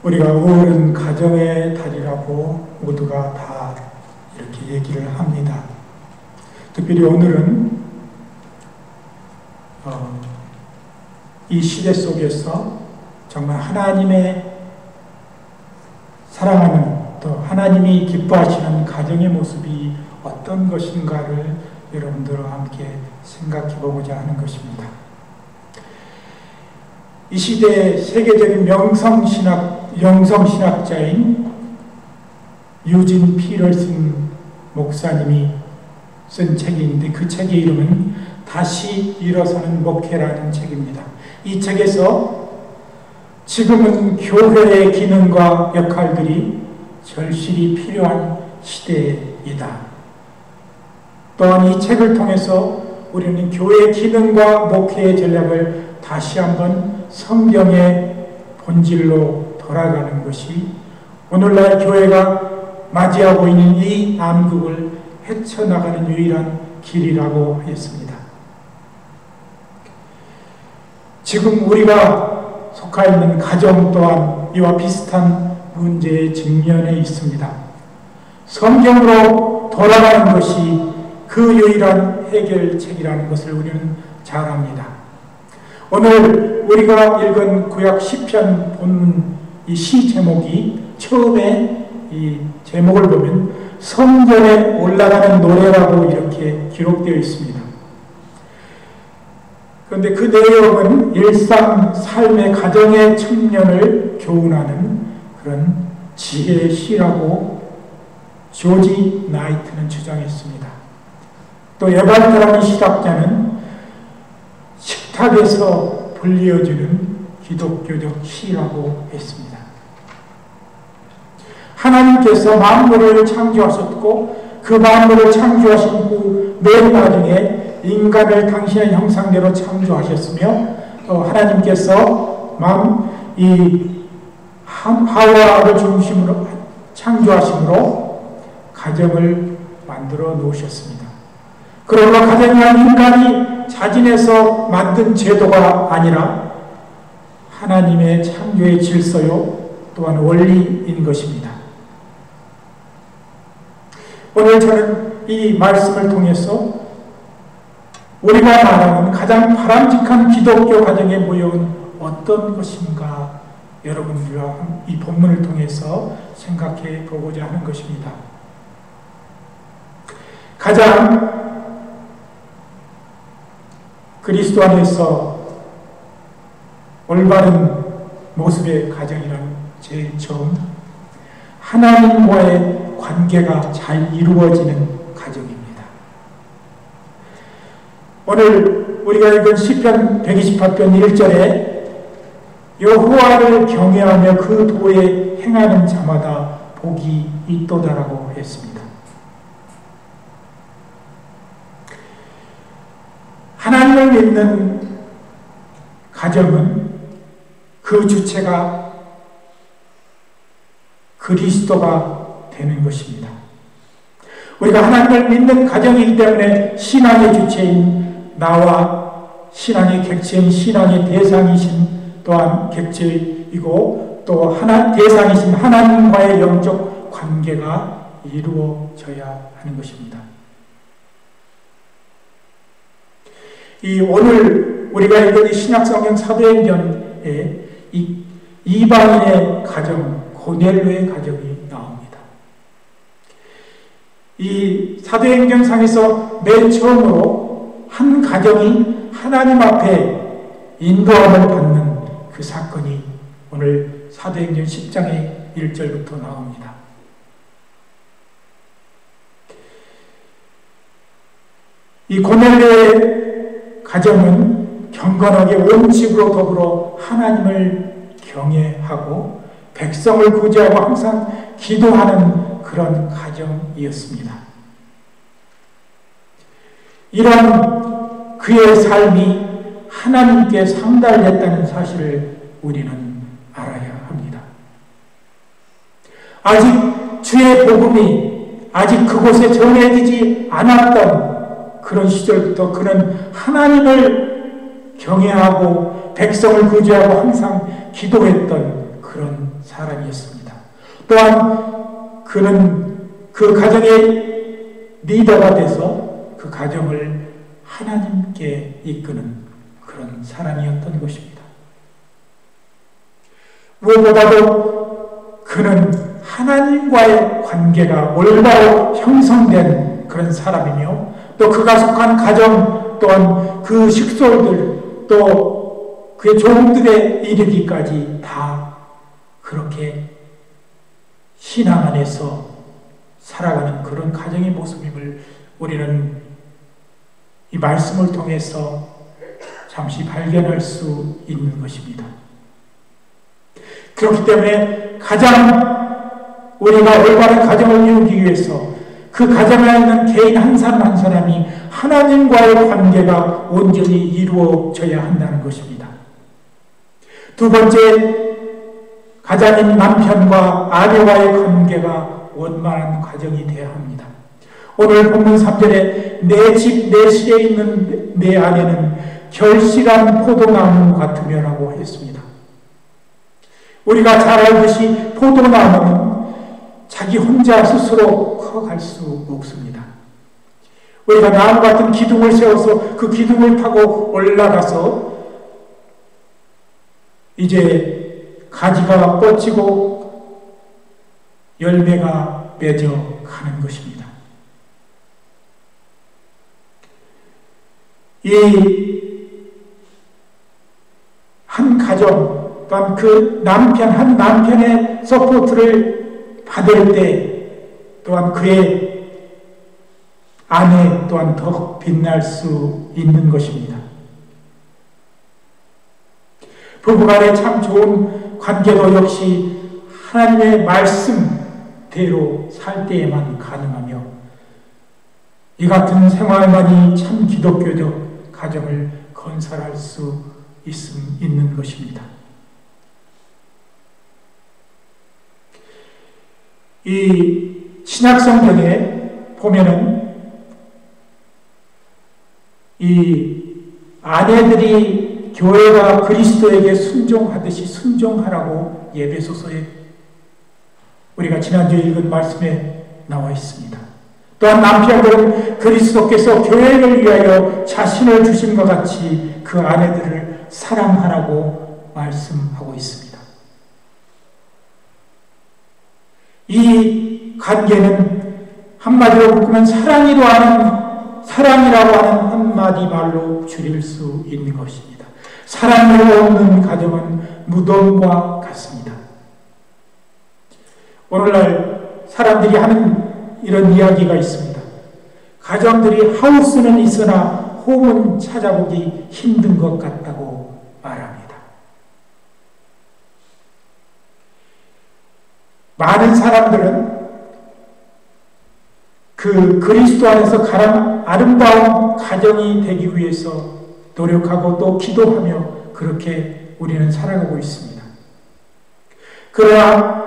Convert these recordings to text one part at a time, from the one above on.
우리가 5월은 가정의 달이라고 모두가 다 이렇게 얘기를 합니다. 특별히 오늘은 이 시대 속에서 정말 하나님의 사랑하는, 또 하나님이 기뻐하시는 가정의 모습이 어떤 것인가를 여러분들과 함께 생각해 보고자 하는 것입니다. 이 시대의 세계적인 영성신학자인 유진 피럴슨 목사님이 쓴 책이 있는데, 그 책의 이름은 다시 일어서는 목회라는 책입니다. 이 책에서 지금은 교회의 기능과 역할들이 절실히 필요한 시대이다. 또한 이 책을 통해서 우리는 교회의 기능과 목회의 전략을 다시 한번 성경의 본질로 돌아가는 것이 오늘날 교회가 맞이하고 있는 이 남극을 헤쳐나가는 유일한 길이라고 했습니다. 지금 우리가 속하 있는 가정 또한 이와 비슷한 문제에 직면해 있습니다. 성경으로 돌아가는 것이 그 유일한 해결책이라는 것을 우리는 잘 압니다. 오늘 우리가 읽은 구약 시편 본문 이 시 제목이 처음에 이 제목을 보면 성전에 올라가는 노래라고 이렇게 기록되어 있습니다. 그런데 그 내용은 일상 삶의 가정의 측면을 교훈하는 그런 지혜의 시라고 조지 나이트는 주장했습니다. 또 에반타라는 시학자는 식탁에서 불리어주는 기독교적 시라고 했습니다. 하나님께서 만물을 창조하셨고 그 만물을 창조하신 후 맨 나중에 인간을 당신의 형상대로 창조하셨으며 또 하나님께서 하와를 중심으로 창조하심으로 가정을 만들어 놓으셨습니다. 그러나 가정이란 인간이 자진해서 만든 제도가 아니라 하나님의 창조의 질서요 또한 원리인 것입니다. 오늘 저는 이 말씀을 통해서 우리가 말하는 가장 바람직한 기독교 가정의 모형은 어떤 것인가 여러분들과 이 본문을 통해서 생각해 보고자 하는 것입니다. 가장 그리스도 안에서 올바른 모습의 가정이란 제일 처음 하나님과의 관계가 잘 이루어지는 가정입니다. 오늘 우리가 읽은 시편 128편 1절에 여호와를 경외하며 그 도에 행하는 자마다 복이 있도다라고 했습니다. 하나님을 믿는 가정은 그 주체가 그리스도가 되는 것입니다. 우리가 하나님을 믿는 가정이기 때문에 신앙의 주체인 나와 신앙의 객체인 신앙의 대상이신 또한 객체이고 또 대상이신 하나님과의 영적 관계가 이루어져야 하는 것입니다. 오늘 우리가 읽은 이 신약성경 사도행전에 이 이방인의 가정, 고넬료의 가정이 나옵니다. 이 사도행전상에서 맨 처음으로 한 가정이 하나님 앞에 인도함을 받는 그 사건이 오늘 사도행전 10장의 1절부터 나옵니다. 이 고넬료의 가정은 경건하게 온 집으로 더불어 하나님을 경외하고 백성을 구제하고 항상 기도하는 그런 가정이었습니다. 이런 그의 삶이 하나님께 상달됐다는 사실을 우리는 알아야 합니다. 아직 주의 복음이 아직 그곳에 전해지지 않았던 그런 시절부터 그는 하나님을 경외하고 백성을 구제하고 항상 기도했던 그런 사람이었습니다. 또한 그는 그 가정의 리더가 돼서 그 가정을 하나님께 이끄는 그런 사람이었던 것입니다. 무엇보다도 그는 하나님과의 관계가 올바로 형성된 그런 사람이며 또 그가 속한 가정 또한 그 식솔들 또 그의 종들에 이르기까지 다 그렇게 신앙 안에서 살아가는 그런 가정의 모습임을 우리는 이 말씀을 통해서 잠시 발견할 수 있는 것입니다. 그렇기 때문에 가장 우리가 올바른 가정을 이루기 위해서 그 가정 안에 있는 개인 한 사람 한 사람이 하나님과의 관계가 온전히 이루어져야 한다는 것입니다. 두 번째, 가장인 남편과 아내와의 관계가 원만한 가정이 되어야 합니다. 오늘 본문 3절에 내 집 내 실에 있는 내 아내는 결실한 포도나무 같으며라고 했습니다. 우리가 잘 알듯이 포도나무는 자기 혼자 스스로 커갈 수 없습니다. 우리가 나무 같은 기둥을 세워서 그 기둥을 타고 올라가서 이제 가지가 뻗치고 열매가 맺어 가는 것입니다. 이 한 가정 또한 그 남편 한 남편의 서포트를 받을 때 또한 그의 아내 또한 더 빛날 수 있는 것입니다. 부부간에 참 좋은 관계도 역시 하나님의 말씀대로 살 때에만 가능하며 이 같은 생활만이 참 기독교적 가정을 건설할 수 있는 것입니다. 이 신약성경에 보면은 이 아내들이 교회가 그리스도에게 순종하듯이 순종하라고 에베소서에 우리가 지난주에 읽은 말씀에 나와 있습니다. 또한 남편들은 그리스도께서 교회를 위하여 자신을 주신 것 같이 그 아내들을 사랑하라고 말씀하고 있습니다. 이 관계는 한마디로 묶으면 사랑이라고 하는 한마디 말로 줄일 수 있는 것입니다. 사랑이 없는 가정은 무덤과 같습니다. 오늘날 사람들이 하는 이런 이야기가 있습니다. 가정들이 하우스는 있으나 홈은 찾아보기 힘든 것 같다고 말합니다. 많은 사람들은 그 그리스도 안에서 아름다운 가정이 되기 위해서 노력하고 또 기도하며 그렇게 우리는 살아가고 있습니다. 그러나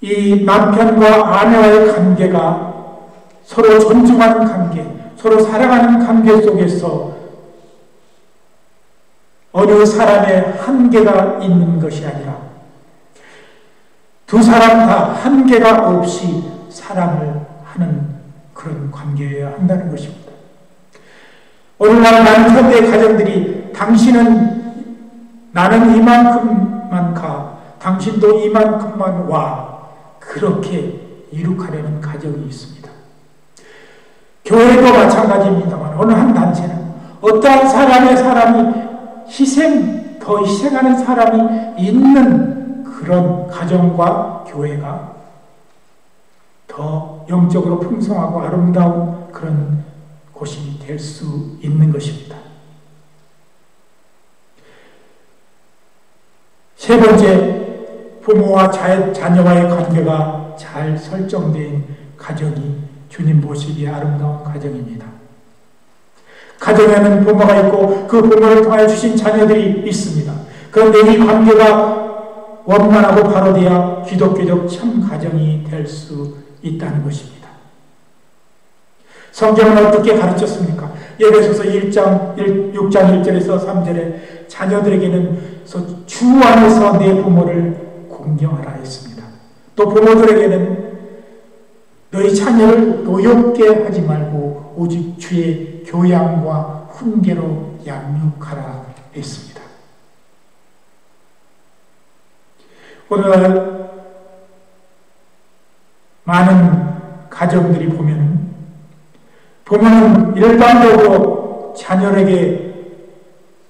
이 남편과 아내와의 관계가 서로 존중하는 관계, 서로 사랑하는 관계 속에서 어느 사람의 한계가 있는 것이 아니라 두 사람 다 한계가 없이 사랑을 하는 그런 관계여야 한다는 것입니다. 오늘날 많은 현대의 가정들이 당신은 나는 이만큼만 가, 당신도 이만큼만 와, 그렇게 이룩하려는 가정이 있습니다. 교회도 마찬가지입니다만 어느 한 단체는 어떠한 사람이 더 희생하는 사람이 있는 그런 가정과 교회가 더 영적으로 풍성하고 아름다운 그런 곳이 될 수 있는 것입니다. 세 번째, 부모와 자녀와의 관계가 잘 설정된 가정이 주님 보시기에 아름다운 가정입니다. 가정에는 부모가 있고 그 부모를 통하여 주신 자녀들이 있습니다. 그런데 이 관계가 원만하고 바로 돼야 기독교적 참 가정이 될 수 있다는 것입니다. 성경은 어떻게 가르쳤습니까? 에베소서 6장 1절에서 3절에 자녀들에게는 주 안에서 내 부모를 공경하라 했습니다. 또 부모들에게는 너희 자녀를 노엽게 하지 말고 오직 주의 교양과 훈계로 양육하라 했습니다. 오늘 많은 가정들이 보면 부모는 일반적으로 자녀에게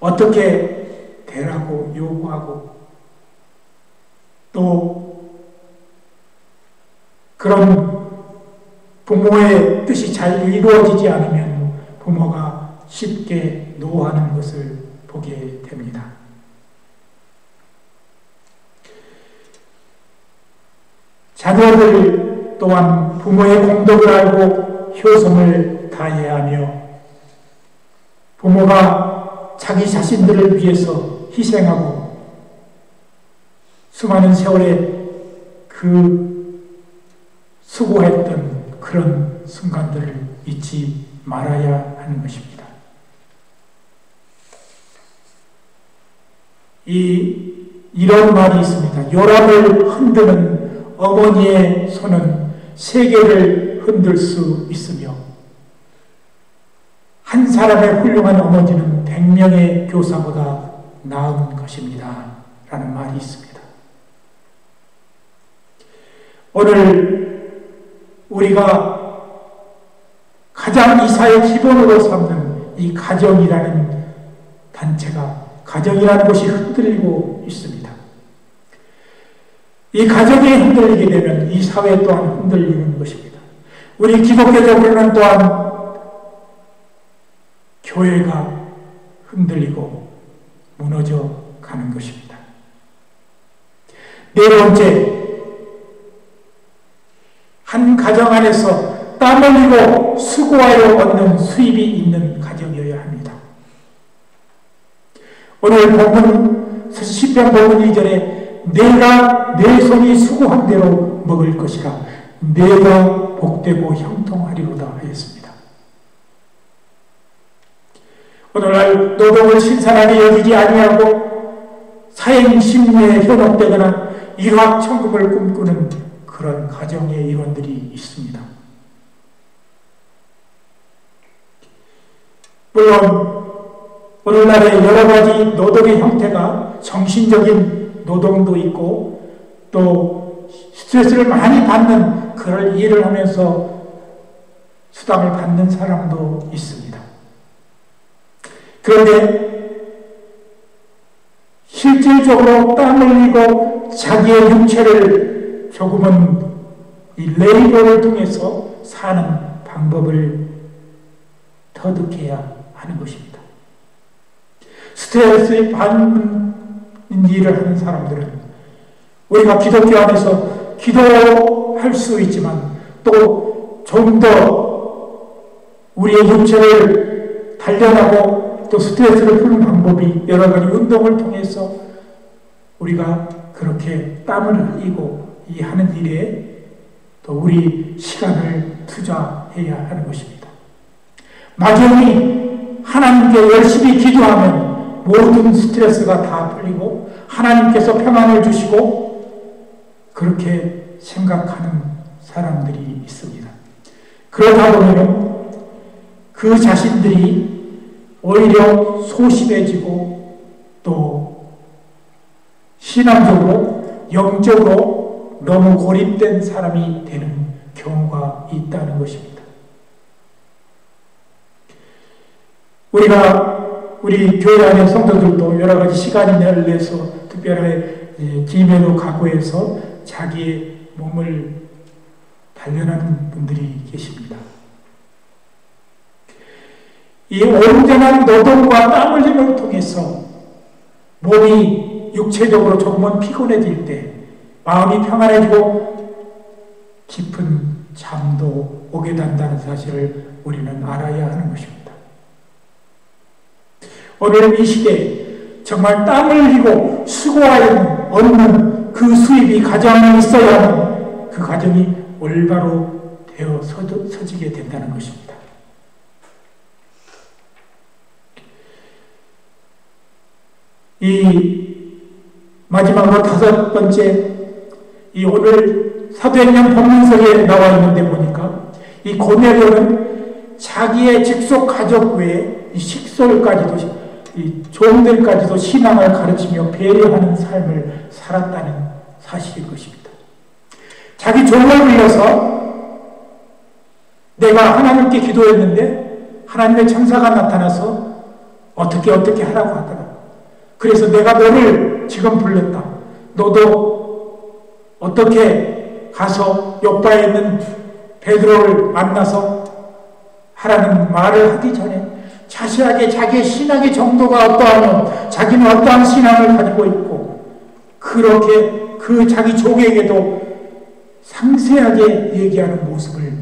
어떻게 대라고 요구하고 또 그런 부모의 뜻이 잘 이루어지지 않으면 부모가 쉽게 노하는 것을 보게 됩니다. 자녀들 또한 부모의 공덕을 알고 효성을 다해야 하며 부모가 자기 자신들을 위해서 희생하고 수많은 세월에 그 수고했던 그런 순간들을 잊지 말아야 하는 것입니다. 이런 말이 있습니다. 요람을 흔드는 어머니의 손은 세계를 흔들 수 있으며 한 사람의 훌륭한 어머니는 100명의 교사보다 나은 것입니다. 라는 말이 있습니다. 오늘 우리가 가장 이 사회 기본으로 삼는 이 가정이라는 단체가, 가정이라는 것이 흔들리고 있습니다. 이 가정이 흔들리게 되면 이 사회 또한 흔들리는 것입니다. 우리 기독교적으로는 또한 교회가 흔들리고 무너져 가는 것입니다. 네 번째, 한 가정 안에서 땀 흘리고 수고하여 얻는 수입이 있는 가정이어야 합니다. 오늘 본문 시편 본문 2절에 내가 내 손이 수고한 대로 먹을 것이라 내가 복되고 형통하리로다 하였습니다. 오늘날 노동을 신선하게 여기지 아니하고 사행 심리에 현혹되거나 일확천금을 꿈꾸는 그런 가정의 일원들이 있습니다. 물론 오늘날의 여러 가지 노동의 형태가 정신적인 노동도 있고 또 스트레스를 많이 받는 그런 일을 하면서 수당을 받는 사람도 있습니다. 그런데 실질적으로 땀 흘리고 자기의 육체를 조금은 이 레이버를 통해서 사는 방법을 터득해야 하는 것입니다. 스트레스에 받는 일을 하는 사람들은 우리가 기독교 안에서 기도할 수 있지만 또 좀 더 우리의 육체를 단련하고 또 스트레스를 푸는 방법이 여러 가지 운동을 통해서 우리가 그렇게 땀을 흘리고 이 하는 일에 또 우리 시간을 투자해야 하는 것입니다. 막연히 하나님께 열심히 기도하면 모든 스트레스가 다 풀리고 하나님께서 평안을 주시고 그렇게 생각하는 사람들이 있습니다. 그러다 보면 그 자신들이 오히려 소심해지고 또 신앙적으로 영적으로 너무 고립된 사람이 되는 경우가 있다는 것입니다. 우리 교회 안의 성도들도 여러 가지 시간을 내서 특별히 기회로 각오해서 자기의 몸을 단련하는 분들이 계십니다. 이 온전한 노동과 땀 흘림을 통해서 몸이 육체적으로 조금은 피곤해질 때 마음이 평안해지고 깊은 잠도 오게 된다는 사실을 우리는 알아야 하는 것입니다. 오늘 이 시대에 정말 땀 흘리고 수고하여 얻는 그 수입이 가정에 있어야 그 가정이 올바로 되어 서지게 된다는 것입니다. 이 마지막으로 다섯 번째, 이 오늘 사도행전 본문서에 나와 있는데 보니까 이 고넬료는 자기의 직속 가족 외에 이 식솔까지도, 이 종들까지도 신앙을 가르치며 배려하는 삶을 살았다는 사실인 것입니다. 자기 종을 불러서 내가 하나님께 기도했는데 하나님의 천사가 나타나서 어떻게 하라고 하더라. 그래서 내가 너를 지금 불렀다. 너도 어떻게 가서 요바에 있는 베드로를 만나서 하라는 말을 하기 전에 자세하게 자기의 신앙의 정도가 어떠하며 자기는 어떠한 신앙을 가지고 있고 그렇게 그 자기 종에게도 상세하게 얘기하는 모습을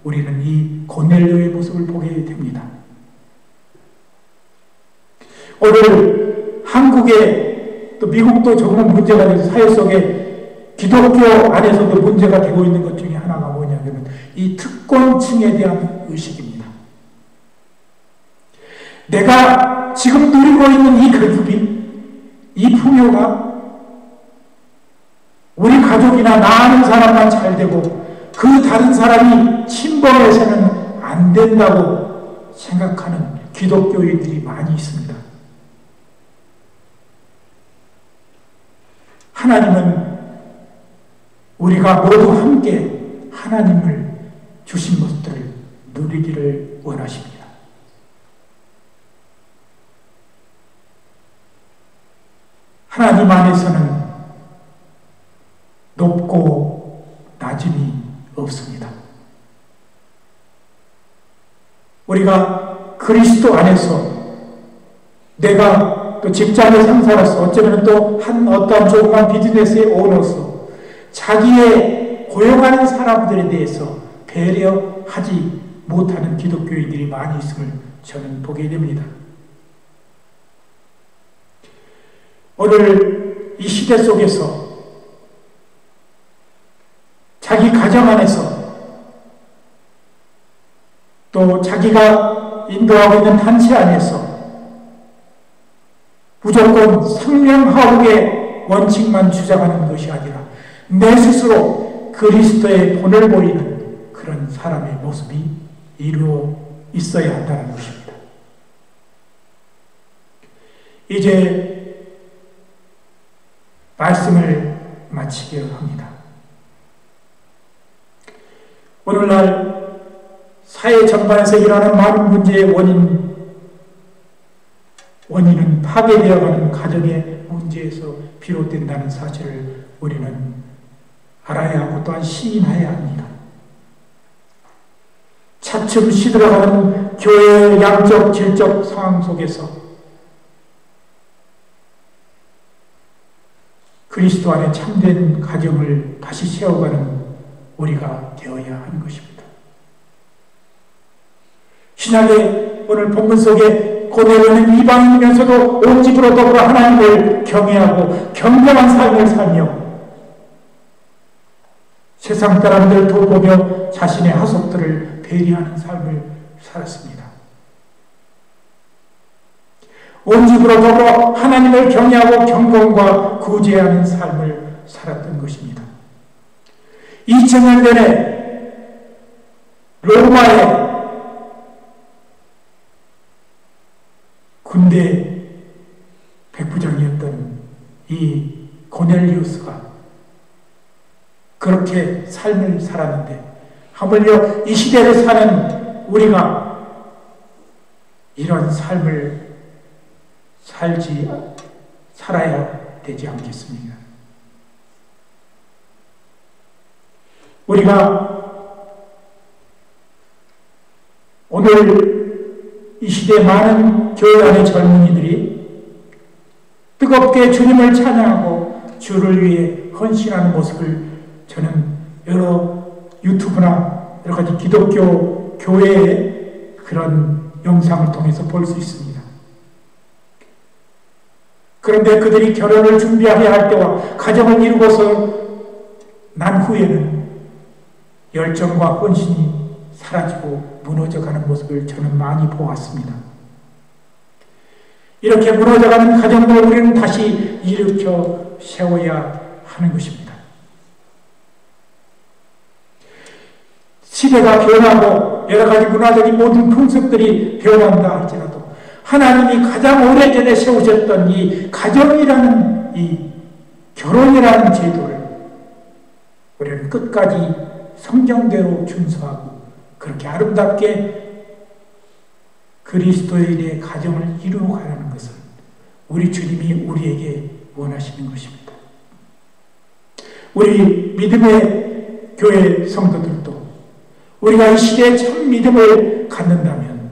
우리는 이 고넬료의 모습을 보게 됩니다. 오늘 한국에 또 미국도 조금은 문제가 돼서 사회 속에 기독교 안에서도 문제가 되고 있는 것 중에 하나가 뭐냐면 이 특권층에 대한 의식입니다. 내가 지금 누리고 있는 이 급이, 이 풍요가 우리 가족이나 나 아는 사람만 잘 되고 그 다른 사람이 침범해서는 안 된다고 생각하는 기독교인들이 많이 있습니다. 하나님은 우리가 모두 함께 하나님을 주신 것들을 누리기를 원하십니다. 하나님 안에서는 높고 낮음이 없습니다. 우리가 그리스도 안에서 내가 또 직장의 상사로서 어쩌면 또 한 어떠한 조그만 비즈니스의 오너로서 자기의 고용하는 사람들에 대해서 배려하지 못하는 기독교인들이 많이 있음을 저는 보게 됩니다. 오늘 이 시대 속에서 자기 가정 안에서 또 자기가 인도하고 있는 단체 안에서 무조건 상명하옥의 원칙만 주장하는 것이 아니라 내 스스로 그리스도의 본을 보이는 그런 사람의 모습이 이루어 있어야 한다는 것입니다. 이제 말씀을 마치려 합니다. 오늘날 사회 전반에서 일어나는 많은 문제의 원인은 파괴되어가는 가정의 문제에서 비롯된다는 사실을 우리는 알아야 하고 또한 시인해야 합니다. 차츰 시들어가는 교회의 양적, 질적 상황 속에서 그리스도 안에 참된 가정을 다시 세워가는 우리가 되어야 하는 것입니다. 신약의 오늘 본문 속에 고넬료는 이방인이면서도 온 집으로 더불어 하나님을 경외하고 경건한 삶을 살며 세상 사람들 돌보며 자신의 하속들을 배려하는 삶을 살았습니다. 온 집으로 더불어 하나님을 경외하고 경건과 구제하는 삶을 살았던 것입니다. 2000년 전에 로마의 군대 백부장이었던 이 고넬리우스가 그렇게 삶을 살았는데 하물며 이 시대를 사는 우리가 이런 삶을 살아야 되지 않겠습니까? 우리가 오늘 이 시대 많은 교회 안의 젊은이들이 뜨겁게 주님을 찬양하고 주를 위해 헌신하는 모습을 저는 여러 유튜브나 여러 가지 기독교 교회의 그런 영상을 통해서 볼 수 있습니다. 그런데 그들이 결혼을 준비해야 할 때와 가정을 이루고서 난 후에는 열정과 헌신이 사라지고 무너져가는 모습을 저는 많이 보았습니다. 이렇게 무너져가는 가정을 우리는 다시 일으켜 세워야 하는 것입니다. 시대가 변하고 여러 가지 문화적인 모든 풍습들이 변한다 할지라도 하나님이 가장 오래전에 세우셨던 이 가정이라는 이 결혼이라는 제도를 우리는 끝까지 성경대로 준수하고 그렇게 아름답게 그리스도인의 가정을 이루어가는 것은 우리 주님이 우리에게 원하시는 것입니다. 우리 믿음의 교회 성도들도 우리가 이 시대에 참 믿음을 갖는다면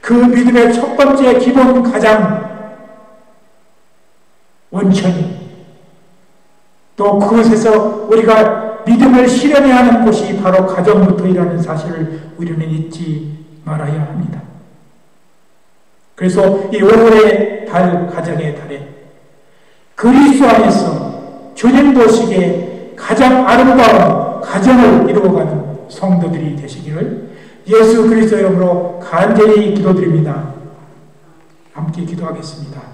그 믿음의 첫 번째 기본 가장 원천이 또 그것에서 우리가 믿음을 실현해야 하는 곳이 바로 가정부터이라는 사실을 우리는 잊지 말아야 합니다. 그래서 이 5월의 달, 가정의 달에 그리스도 안에서 주님 보시기에 가장 아름다운 가정을 이루어가는 성도들이 되시기를 예수 그리스도 이름으로 간절히 기도드립니다. 함께 기도하겠습니다.